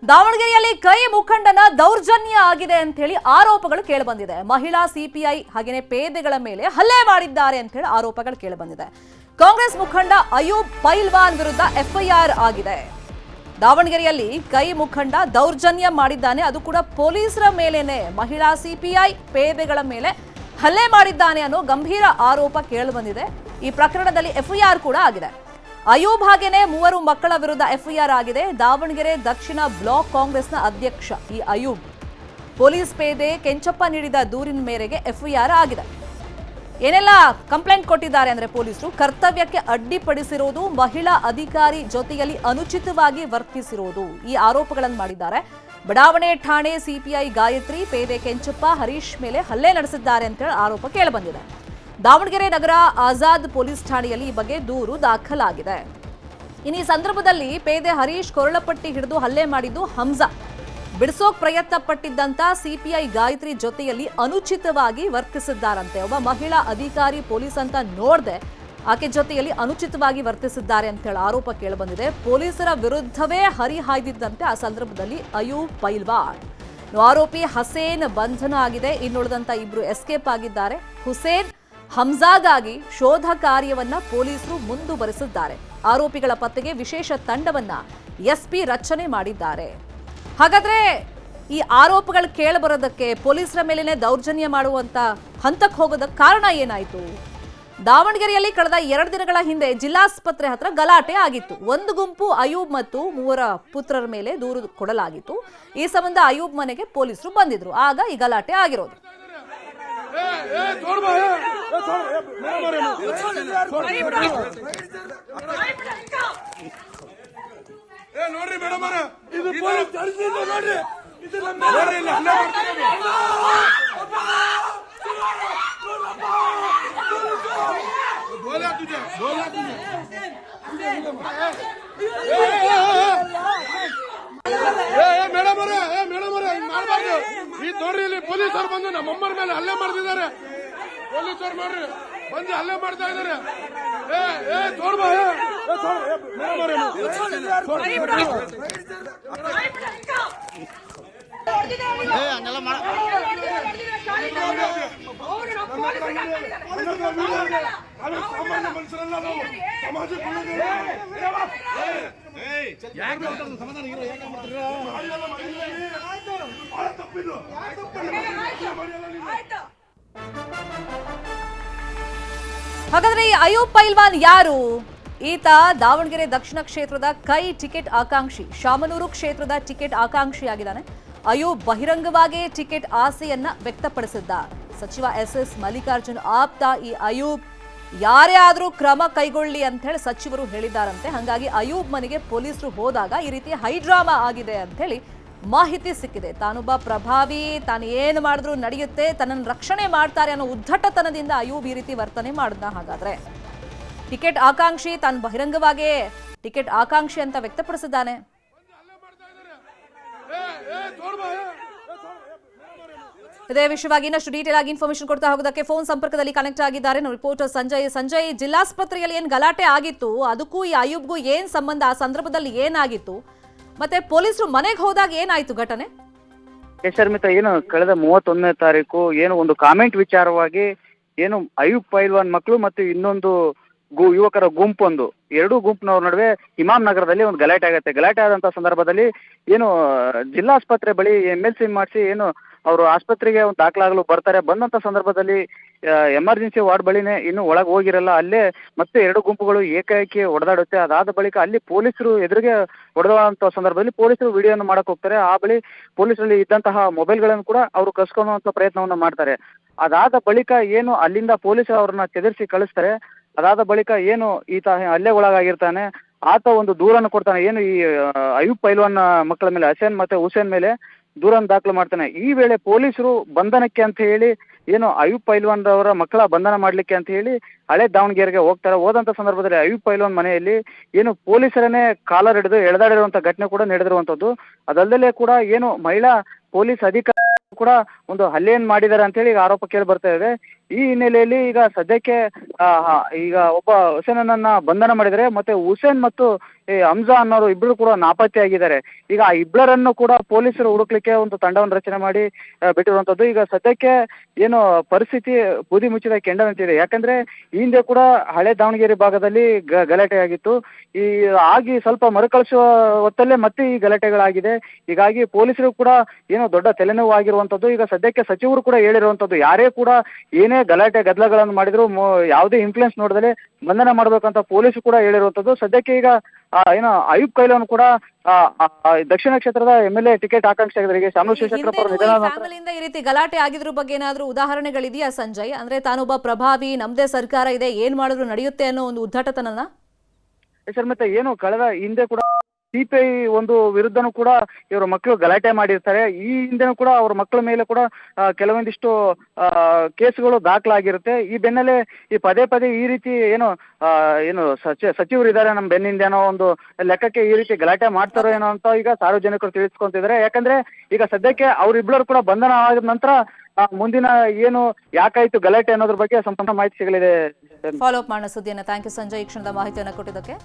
ದಾವಣಗೆರೆಯಲ್ಲಿ ಕೈ ಮುಖಂಡನ ದೌರ್ಜನ್ಯ ಆಗಿದೆ ಅಂತ ಹೇಳಿ ಆರೋಪಗಳು ಕೇಳಿಬಂದಿದೆ. ಮಹಿಳಾ ಸಿಪಿಐ ಹಾಗೇನೆ ಪೇದೆಗಳ ಮೇಲೆ ಹಲ್ಲೆ ಮಾಡಿದ್ದಾರೆ ಅಂತ ಹೇಳಿ ಆರೋಪಗಳು ಕೇಳಿಬಂದಿದೆ. ಕಾಂಗ್ರೆಸ್ ಮುಖಂಡ ಅಯೂಬ್ ಪೈಲ್ವಾನ್ ವಿರುದ್ಧ ಎಫ್ಐಆರ್ ಆಗಿದೆ. ದಾವಣಗೆರೆಯಲ್ಲಿ ಕೈ ಮುಖಂಡ ದೌರ್ಜನ್ಯ ಮಾಡಿದ್ದಾನೆ, ಅದು ಕೂಡ ಪೊಲೀಸರ ಮೇಲೇನೆ. ಮಹಿಳಾ ಸಿಪಿಐ ಪೇದೆಗಳ ಮೇಲೆ ಹಲ್ಲೆ ಮಾಡಿದ್ದಾನೆ ಅನ್ನೋ ಗಂಭೀರ ಆರೋಪ ಕೇಳಿಬಂದಿದೆ. ಈ ಪ್ರಕರಣದಲ್ಲಿ ಎಫ್ಐಆರ್ ಕೂಡ ಆಗಿದೆ. ಅಯೂಬ್ ಹಾಗೇನೆ 3 ಮಕ್ಕಳ ವಿರುದ್ಧ ಎಫ್ಐಆರ್ ಆಗಿದೆ. ದಾವಣಗೆರೆ ದಕ್ಷಿಣ ಬ್ಲಾಕ್ ಕಾಂಗ್ರೆಸ್ನ ಅಧ್ಯಕ್ಷ ಈ ಅಯೂಬ್ ಪೊಲೀಸ್ ಪೇದೆ ಕೆಂಚಪ್ಪ ನೀಡಿದ ದೂರಿನ ಮೇರೆಗೆ ಎಫ್ಐಆರ್ ಆಗಿದೆ. ಏನೆಲ್ಲ ಕಂಪ್ಲೇಂಟ್ ಕೊಟ್ಟಿದ್ದಾರೆ ಅಂದ್ರೆ ಪೊಲೀಸರು ಕರ್ತವ್ಯಕ್ಕೆ ಅಡ್ಡಿಪಡಿಸಿರೋದು, ಮಹಿಳಾ ಅಧಿಕಾರಿ ಜೊತೆಯಲ್ಲಿ ಅನುಚಿತವಾಗಿ ವರ್ತಿಸಿರೋದು, ಈ ಆರೋಪಗಳನ್ನು ಮಾಡಿದ್ದಾರೆ. ಬಡಾವಣೆ ಠಾಣೆ ಸಿಪಿಐ ಗಾಯತ್ರಿ ಪೇದೆ ಕೆಂಚಪ್ಪ ಹರೀಶ್ ಮೇಲೆ ಹಲ್ಲೆ ನಡೆಸಿದ್ದಾರೆ ಅಂತ ಹೇಳಿ ಆರೋಪ ಕೇಳಿಬಂದಿದೆ. ದಾವಣಗೆರೆ ನಗರ ಆಜಾದ್ ಪೊಲೀಸ್ ಠಾಣೆಯಲ್ಲಿ ಈ ಬಗ್ಗೆ ದೂರು ದಾಖಲಾಗಿದೆ. ಇನ್ನು ಈ ಸಂದರ್ಭದಲ್ಲಿ ಪೇದೆ ಹರೀಶ್ ಕೊರಳಪಟ್ಟಿ ಹಿಡಿದು ಹಲ್ಲೆ ಮಾಡಿದ್ದು ಹಂಸಾ. ಬಿಡಿಸೋಕ್ ಪ್ರಯತ್ನ ಪಟ್ಟಿದ್ದಂತ ಸಿಪಿಐ ಗಾಯತ್ರಿ ಜೊತೆಯಲ್ಲಿ ಅನುಚಿತವಾಗಿ ವರ್ತಿಸಿದ್ದಾರಂತೆ. ಒಬ್ಬ ಮಹಿಳಾ ಅಧಿಕಾರಿ ಪೊಲೀಸ್ ಅಂತ ನೋಡದೆ ಆಕೆ ಜೊತೆಯಲ್ಲಿ ಅನುಚಿತವಾಗಿ ವರ್ತಿಸಿದ್ದಾರೆ ಅಂತ ಹೇಳಿ ಆರೋಪ ಕೇಳಿಬಂದಿದೆ. ಪೊಲೀಸರ ವಿರುದ್ಧವೇ ಹರಿಹಾಯ್ದಿದ್ದಂತೆ ಆ ಸಂದರ್ಭದಲ್ಲಿ ಅಯೂಬ್ ಪೈಲ್ವಾನ್. ಆರೋಪಿ ಹಸೇನ್ ಬಂಧನ ಆಗಿದೆ. ಇನ್ನುಳಿದಂತ ಇಬ್ರು ಎಸ್ಕೇಪ್ ಆಗಿದ್ದಾರೆ. ಹುಸೇನ್ ಹಂಸಾಗಾಗಿ ಶೋಧ ಕಾರ್ಯವನ್ನ ಪೊಲೀಸರು ಮುಂದುವರೆಸಿದ್ದಾರೆ. ಆರೋಪಿಗಳ ಪತ್ತೆಗೆ ವಿಶೇಷ ತಂಡವನ್ನ ಎಸ್ಪಿ ರಚನೆ ಮಾಡಿದ್ದಾರೆ. ಹಾಗಾದ್ರೆ ಈ ಆರೋಪಗಳು ಕೇಳಬರೋದಕ್ಕೆ, ಪೊಲೀಸರ ಮೇಲೇನೆ ದೌರ್ಜನ್ಯ ಮಾಡುವಂತ ಹಂತಕ್ಕೆ ಹೋಗೋದಕ್ಕೆ ಕಾರಣ ಏನಾಯ್ತು? ದಾವಣಗೆರೆಯಲ್ಲಿ ಕಳೆದ 2 ದಿನಗಳ ಹಿಂದೆ ಜಿಲ್ಲಾಸ್ಪತ್ರೆ ಹತ್ರ ಗಲಾಟೆ ಆಗಿತ್ತು. ಒಂದು ಗುಂಪು ಅಯೂಬ್ ಮತ್ತು 3 ಪುತ್ರರ ಮೇಲೆ ದೂರು ಕೊಡಲಾಗಿತ್ತು. ಈ ಸಂಬಂಧ ಅಯೂಬ್ ಮನೆಗೆ ಪೊಲೀಸರು ಬಂದಿದ್ರು. ಆಗ ಈ ಗಲಾಟೆ ಆಗಿರೋದು. ನೋಡ್ರಿ ಮೇಡಮ್ ಇದು ನೋಡ್ರಿ ಮೇಡಮ್ ಮಾಡಬಾರ್ದು. ಇದು ನೋಡ್ರಿ, ಇಲ್ಲಿ ಪೊಲೀಸರು ಬಂದು ನಮ್ಮಮ್ಮರ ಮೇಲೆ ಹಲ್ಲೆ ಮಾಡ್ತಿದ್ದಾರೆ. ಪೊಲೀಸರು ನೋಡ್ರಿ ಬಂದು ಹಲ್ಲೆ ಮಾಡ್ತಾ ಇದ್ದಾರೆ. ಸಾಮಾನ್ಯ ಮನುಷ್ಯರಲ್ಲ ನಾವು, ಸಮಾಜಕ್ಕೆ ಹಾಗಾದ್ರೆ ಈ ಅಯೂಬ್ ಪೈಲ್ವಾನ್ ಯಾರು? ಈತ ದಾವಣಗೆರೆ ದಕ್ಷಿಣ ಕ್ಷೇತ್ರದ ಕೈ ಟಿಕೆಟ್ ಆಕಾಂಕ್ಷಿ, ಶಾಮನೂರು ಕ್ಷೇತ್ರದ ಟಿಕೆಟ್ ಆಕಾಂಕ್ಷಿಯಾಗಿದ್ದಾನೆ. ಅಯೂಬ್ ಬಹಿರಂಗವಾಗಿ ಟಿಕೆಟ್ ಆಸೆಯನ್ನ ವ್ಯಕ್ತಪಡಿಸಿದ್ದ. ಸಚಿವ ಎಸ್ ಮಲ್ಲಿಕಾರ್ಜುನ್ ಆಪ್ತ ಈ ಅಯೂಬ್ ಯಾರೇ ಆದ್ರೂ ಕ್ರಮ ಕೈಗೊಳ್ಳಿ ಅಂತ ಹೇಳಿ ಸಚಿವರು ಹೇಳಿದ್ದಾರಂತೆ. ಹಾಗಾಗಿ ಅಯೂಬ್ ಮನೆಗೆ ಪೊಲೀಸರು ಹೋದಾಗ ಈ ರೀತಿ ಹೈಡ್ರಾಮಾ ಆಗಿದೆ ಅಂತ ಹೇಳಿ ಮಾಹಿತಿ ಸಿಕ್ಕಿದೆ. ತಾನೊಬ್ಬ ಪ್ರಭಾವಿ, ತಾನು ಏನು ಮಾಡಿದ್ರು ನಡೆಯುತ್ತೆ, ತನ್ನನ್ನು ರಕ್ಷಣೆ ಮಾಡ್ತಾರೆ ಅನ್ನೋ ಉದ್ದಟತನದಿಂದ ಅಯೂಬ್ ಈ ರೀತಿ ವರ್ತನೆ ಮಾಡಿದ್ನ. ಹಾಗಾದ್ರೆ ಟಿಕೆಟ್ ಆಕಾಂಕ್ಷಿ ತಾನು ಬಹಿರಂಗವಾಗಿ ಟಿಕೆಟ್ ಆಕಾಂಕ್ಷಿ ಅಂತ ವ್ಯಕ್ತಪಡಿಸಿದ್ದಾನೆ. ಇದೇ ವಿಷಯವಾಗಿ ಇನ್ನಷ್ಟು ಡೀಟೇಲ್ ಆಗಿ ಇನ್ಫಾರ್ಮೇಶನ್ ಕೊಡ್ತಾ ಹೋಗೋದಕ್ಕೆ ಫೋನ್ ಸಂಪರ್ಕದಲ್ಲಿ ಕನೆಕ್ಟ್ ಆಗಿದ್ದಾರೆ ರಿಪೋರ್ಟರ್ ಸಂಜಯ್. ಜಿಲ್ಲಾಸ್ಪತ್ರೆಯಲ್ಲಿ ಏನ್ ಗಲಾಟೆ ಆಗಿತ್ತು, ಅದಕ್ಕೂ ಈ ಅಯೂಬ್ಗೂ ಏನ್ ಸಂಬಂಧ? ಆ ಸಂದರ್ಭದಲ್ಲಿ ಏನಾಗಿತ್ತು? ಮತ್ತೆ ಪೊಲೀಸರು ಮನೆಗೆ ಹೋದಾಗ ಏನಾಯ್ತು ಘಟನೆ? ಶರ್ಮಿತಾ, ಏನು ಕಳೆದ 31ನೇ ತಾರೀಕು ಏನು ಒಂದು ಕಾಮೆಂಟ್ ವಿಚಾರವಾಗಿ ಏನು ಅಯೂಬ್ ಪೈಲ್ವಾನ್ ಮಕ್ಕಳು ಮತ್ತು ಇನ್ನೊಂದು ಯುವಕರ ಗುಂಪೊಂದು, 2 ಗುಂಪಿನವ್ರ ನಡುವೆ ಇಮಾಮ್ ನಗರದಲ್ಲಿ ಒಂದು ಗಲಾಟೆ ಆಗುತ್ತೆ. ಗಲಾಟೆ ಆದಂತ ಸಂದರ್ಭದಲ್ಲಿ ಏನು ಜಿಲ್ಲಾಸ್ಪತ್ರೆ ಬಳಿ MLC ಮಾಡಿಸಿ ಏನು ಅವರು ಆಸ್ಪತ್ರೆಗೆ ಒಂದು ದಾಖಲಾಗಲು ಬರ್ತಾರೆ. ಬಂದಂತ ಸಂದರ್ಭದಲ್ಲಿ ಎಮರ್ಜೆನ್ಸಿ ವಾರ್ಡ್ ಬಳಿನೇ ಇನ್ನು ಒಳಗೆ ಹೋಗಿರಲ್ಲ, ಅಲ್ಲೇ ಮತ್ತೆ 2 ಗುಂಪುಗಳು ಏಕಾಏಕಿ ಹೊಡೆದಾಡುತ್ತೆ. ಅದಾದ ಬಳಿಕ ಅಲ್ಲಿ ಪೊಲೀಸರು ಎದುರಿಗೆ ಹೊಡೆದಂತ ಸಂದರ್ಭದಲ್ಲಿ ಪೊಲೀಸರು ವಿಡಿಯೋನ ಮಾಡಕ್ ಹೋಗ್ತಾರೆ. ಆ ಬಳಿ ಪೊಲೀಸರಲ್ಲಿ ಇದ್ದಂತಹ ಮೊಬೈಲ್ಗಳನ್ನು ಕೂಡ ಅವರು ಕಸ್ಕೊಳ್ಳುವಂತ ಪ್ರಯತ್ನವನ್ನ ಮಾಡ್ತಾರೆ. ಅದಾದ ಬಳಿಕ ಏನು ಅಲ್ಲಿಂದ ಪೊಲೀಸರು ಅವ್ರನ್ನ ಚದರಿಸಿ ಕಳಿಸ್ತಾರೆ. ಅದಾದ ಬಳಿಕ ಏನು ಈತ ಹಲ್ಲೆ ಒಳಗಾಗಿರ್ತಾನೆ, ಆತ ಒಂದು ದೂರನ್ನು ಕೊಡ್ತಾನೆ. ಏನು ಈ ಅಯೂಬ್ ಪೈಲ್ವಾನ್ ಮಕ್ಕಳ ಮೇಲೆ ಹಸೇನ್ ಮತ್ತೆ ಹುಸೇನ್ ಮೇಲೆ ದೂರನ್ನು ದಾಖಲು ಮಾಡ್ತಾನೆ. ಈ ವೇಳೆ ಪೊಲೀಸರು ಬಂಧನಕ್ಕೆ ಅಂತ ಹೇಳಿ ಏನು ಅಯೂಬ್ ಪೈಲ್ವಾನ್ ಅವರ ಮಕ್ಕಳ ಬಂಧನ ಮಾಡ್ಲಿಕ್ಕೆ ಅಂತ ಹೇಳಿ ಹಳೆ ದಾವಣಗೆರೆಗೆ ಹೋಗ್ತಾರೆ. ಹೋದಂತ ಸಂದರ್ಭದಲ್ಲಿ ಅಯೂಬ್ ಪೈಲ್ವಾನ್ ಮನೆಯಲ್ಲಿ ಏನು ಪೊಲೀಸರನ್ನೇ ಕಾಲರ್ ಹಿಡಿದು ಎಳೆದಾಡಿರುವಂತ ಘಟನೆ ಕೂಡ ನಡೆದಿರುವಂತದ್ದು. ಅದಲ್ಲದೆ ಕೂಡ ಏನು ಮಹಿಳಾ ಪೊಲೀಸ್ ಅಧಿಕಾರಿ ಕೂಡ ಒಂದು ಹಲ್ಲೆಯನ್ನು ಮಾಡಿದ್ದಾರೆ ಅಂತ ಹೇಳಿ ಆರೋಪ ಕೇಳಿ ಬರ್ತಾ ಇದೆ. ಈ ಹಿನ್ನೆಲೆಯಲ್ಲಿ ಈಗ ಸದ್ಯಕ್ಕೆ ಈಗ ಒಬ್ಬ ಹುಸೇನನ್ನ ಬಂಧನ ಮಾಡಿದರೆ, ಮತ್ತೆ ಹುಸೇನ್ ಮತ್ತು ಈ ಹಮ್ಜಾ ಅನ್ನೋರು ಇಬ್ಬರು ಕೂಡ ನಾಪತ್ತೆ ಆಗಿದ್ದಾರೆ. ಈಗ ಆ ಇಬ್ಬರನ್ನು ಕೂಡ ಪೊಲೀಸರು ಹುಡುಕ್ಲಿಕ್ಕೆ ಒಂದು ತಂಡವನ್ನು ರಚನೆ ಮಾಡಿ ಬಿಟ್ಟಿರುವಂತದ್ದು. ಈಗ ಸದ್ಯಕ್ಕೆ ಏನು ಪರಿಸ್ಥಿತಿ ಬೂದಿ ಮುಚ್ಚಿದ ಕೆಂಡದಂತಿದೆ. ಯಾಕಂದ್ರೆ ಈ ಹಿಂದೆ ಕೂಡ ಹಳೆ ದಾವಣಗೆರೆ ಭಾಗದಲ್ಲಿ ಗಲಾಟೆ ಆಗಿತ್ತು. ಆಗಿ ಸ್ವಲ್ಪ ಮರುಕಳಿಸುವ ಹೊತ್ತಲ್ಲೇ ಮತ್ತೆ ಈ ಗಲಾಟೆಗಳಾಗಿದೆ. ಹೀಗಾಗಿ ಪೊಲೀಸರು ಕೂಡ ಏನೋ ದೊಡ್ಡ ತಲೆನೋವು ಆಗಿರುವಂತದ್ದು. ಈಗ ಸದ್ಯಕ್ಕೆ ಸಚಿವರು ಕೂಡ ಹೇಳಿರುವಂತದ್ದು, ಯಾರೇ ಕೂಡ ಏನೇ ಗಲಾಟೆ ಗದ್ದಲಗಳನ್ನು ಮಾಡಿದ್ರು ಯಾವುದೇ ಇನ್ಫ್ಲೂಯೆನ್ಸ್ ನೋಡಿದ್ರೆ ಬಂಧನ ಮಾಡಬೇಕಂತ ಪೊಲೀಸರು ಕೂಡ ಹೇಳಿರುವಂತದ್ದು. ಸದ್ಯಕ್ಕೆ ಈಗ ಏನೋ ಅಯೂಬ್ ಕೈಲನ್ ಕೂಡ ದಕ್ಷಿಣ ಕ್ಷೇತ್ರದ MLA ಟಿಕೆಟ್ ಆಕಾಂಕ್ಷಿ ಆಗಿದ್ದಾರೆ. ಈಗ ಶಾಮನೂರ್ ಶಿವಶಂಕರಪ್ಪ ಅವರು ನಿಧನ ನಂತರ ಫ್ಯಾಮಿಲಿಯಿಂದ ಈ ರೀತಿ ಗಲಾಟೆ ಆಗಿದ್ರ ಬಗ್ಗೆ ಏನಾದ್ರೂ ಉದಾಹರಣೆಗಳಿದೆಯಾ ಸಂಜಯ್? ಅಂದ್ರೆ ತಾನೊಬ್ಬ ಪ್ರಭಾವಿ, ನಮ್ದೇ ಸರ್ಕಾರ ಇದೆ, ಏನ್ ಮಾಡಿದ್ರು ನಡೆಯುತ್ತೆ ಅನ್ನೋ ಒಂದು ಉದ್ದಟತನನ? ಸರ್, ಮತ್ತೆ ಏನು ಕಳೆದ ಹಿಂದೆ ಕೂಡ CPI ಒಂದು ವಿರುದ್ಧನೂ ಕೂಡ ಇವರ ಮಕ್ಕಳು ಗಲಾಟೆ ಮಾಡಿರ್ತಾರೆ. ಈ ಹಿಂದೆನೂ ಕೂಡ ಅವ್ರ ಮಕ್ಕಳ ಮೇಲೆ ಕೂಡ ಕೆಲವೊಂದಿಷ್ಟು ಕೇಸ್ಗಳು ದಾಖಲಾಗಿರುತ್ತೆ. ಈ ಬೆನ್ನಲ್ಲೇ ಈ ಪದೇ ಪದೇ ಈ ರೀತಿ ಏನು ಸಚಿವರು ಇದ್ದಾರೆ ನಮ್ಮ ಬೆನ್ನಿಂದ ಅನ್ನೋ ಒಂದು ಲೆಕ್ಕಕ್ಕೆ ಈ ರೀತಿ ಗಲಾಟೆ ಮಾಡ್ತಾರೋ ಏನೋ ಅಂತ ಈಗ ಸಾರ್ವಜನಿಕರು ತಿಳಿಸ್ಕೊಂತಿದ್ದಾರೆ. ಯಾಕಂದ್ರೆ ಈಗ ಸದ್ಯಕ್ಕೆ ಅವರಿಬ್ಬರು ಕೂಡ ಬಂಧನ ಆದ ನಂತರ ಮುಂದಿನ ಏನು ಯಾಕಾಯ್ತು ಗಲಾಟೆ ಅನ್ನೋದ್ರ ಬಗ್ಗೆ ಸಂಪೂರ್ಣ ಮಾಹಿತಿ ಸಿಗಲಿದೆ. ಫಾಲೋ ಅಪ್ ಮಾಡೋಣ ಸುದ್ದಿಯನ್ನ. ಥ್ಯಾಂಕ್ ಯು ಸಂಜಯ್, ಈ ಕ್ಷಣದ ಮಾಹಿತಿಯನ್ನು ಕೊಟ್ಟಿದ್ದಕ್ಕೆ.